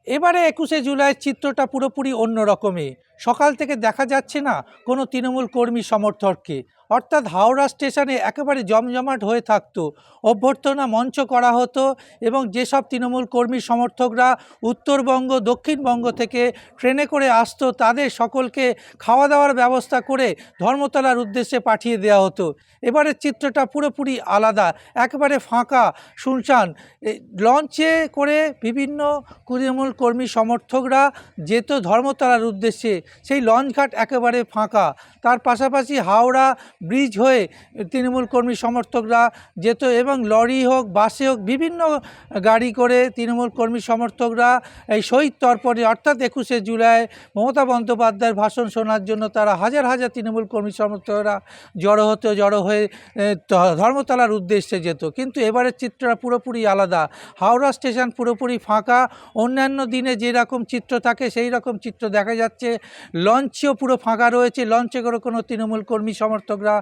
এবারে ২১শে জুলাইয়ের চিত্রটা পুরোপুরি অন্য রকমই। সকাল থেকে দেখা যাচ্ছে না কোনো তৃণমূল কর্মী সমর্থককে, অর্থাৎ হাওড়া স্টেশনে একেবারে জমজমাট হয়ে থাকতো। অভ্যর্থনা মঞ্চ করা হতো এবং যেসব তৃণমূল কর্মী সমর্থকরা উত্তরবঙ্গ দক্ষিণবঙ্গ থেকে ট্রেনে করে আসতো তাদের সকলকে খাওয়া দাওয়ার ব্যবস্থা করে ধর্মতলার উদ্দেশ্যে পাঠিয়ে দেওয়া হতো। এবারের চিত্রটা পুরোপুরি আলাদা, একেবারে ফাঁকা শুনশান। লঞ্চে করে বিভিন্ন তৃণমূল কর্মী সমর্থকরা যেত ধর্মতলার উদ্দেশ্যে, সেই লঞ্চঘাট একেবারে ফাঁকা। তার পাশাপাশি হাওড়া ব্রিজ হয়ে তৃণমূল কর্মী সমর্থকরা যেত এবং লরি হোক বাসে হোক বিভিন্ন গাড়ি করে তৃণমূল কর্মী সমর্থকরা এই শহীদ তর্পণে অর্থাৎ ২১শে জুলাই মমতা বন্দ্যোপাধ্যায়ের ভাষণ শোনার জন্য তারা হাজার হাজার তৃণমূল কর্মী সমর্থকরা জড়ো হয়ে ধর্মতলার উদ্দেশ্যে যেত। কিন্তু এবারের চিত্রটা পুরোপুরি আলাদা। হাওড়া স্টেশন পুরোপুরি ফাঁকা। অন্যান্য দিনে যেরকম চিত্র থাকে সেই রকম চিত্র দেখা যাচ্ছে। লঞ্চেও পুরো ফাঁকা রয়েছে, লঞ্চে করে কোনো তৃণমূল কর্মী সমর্থকরা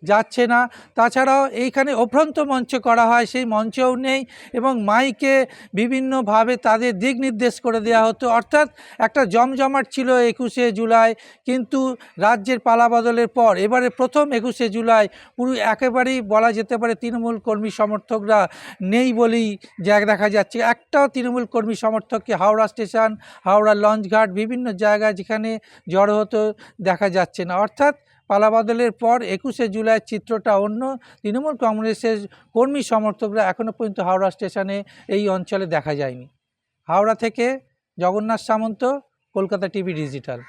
যাচ্ছে না। তাছাড়াও এইখানে অভ্যন্ত মঞ্চ করা হয়, সেই মঞ্চও নেই এবং মাইকে বিভিন্নভাবে তাদের দিক নির্দেশ করে দেওয়া হতো। অর্থাৎ একটা জমজমাট ছিল ২১শে জুলাই, কিন্তু রাজ্যের পালাবদলের পর এবারে প্রথম ২১শে জুলাই পুরো একেবারেই বলা যেতে পারে তৃণমূল কর্মী সমর্থকরা নেই বলেই দেখা যাচ্ছে। একটাও তৃণমূল কর্মী সমর্থককে হাওড়া স্টেশন, হাওড়া লঞ্চঘাট বিভিন্ন জায়গায় যেখানে জড়ো হতো দেখা যাচ্ছে না। অর্থাৎ পালাবদলের পর ২১শে জুলাইয়ের চিত্রটা অন্য। তৃণমূল কংগ্রেসের কর্মী সমর্থকরা এখনও পর্যন্ত হাওড়া স্টেশনে এই অঞ্চলে দেখা যায়নি। হাওড়া থেকে জগন্নাথ সামন্ত, কলকাতা টিভি ডিজিটাল।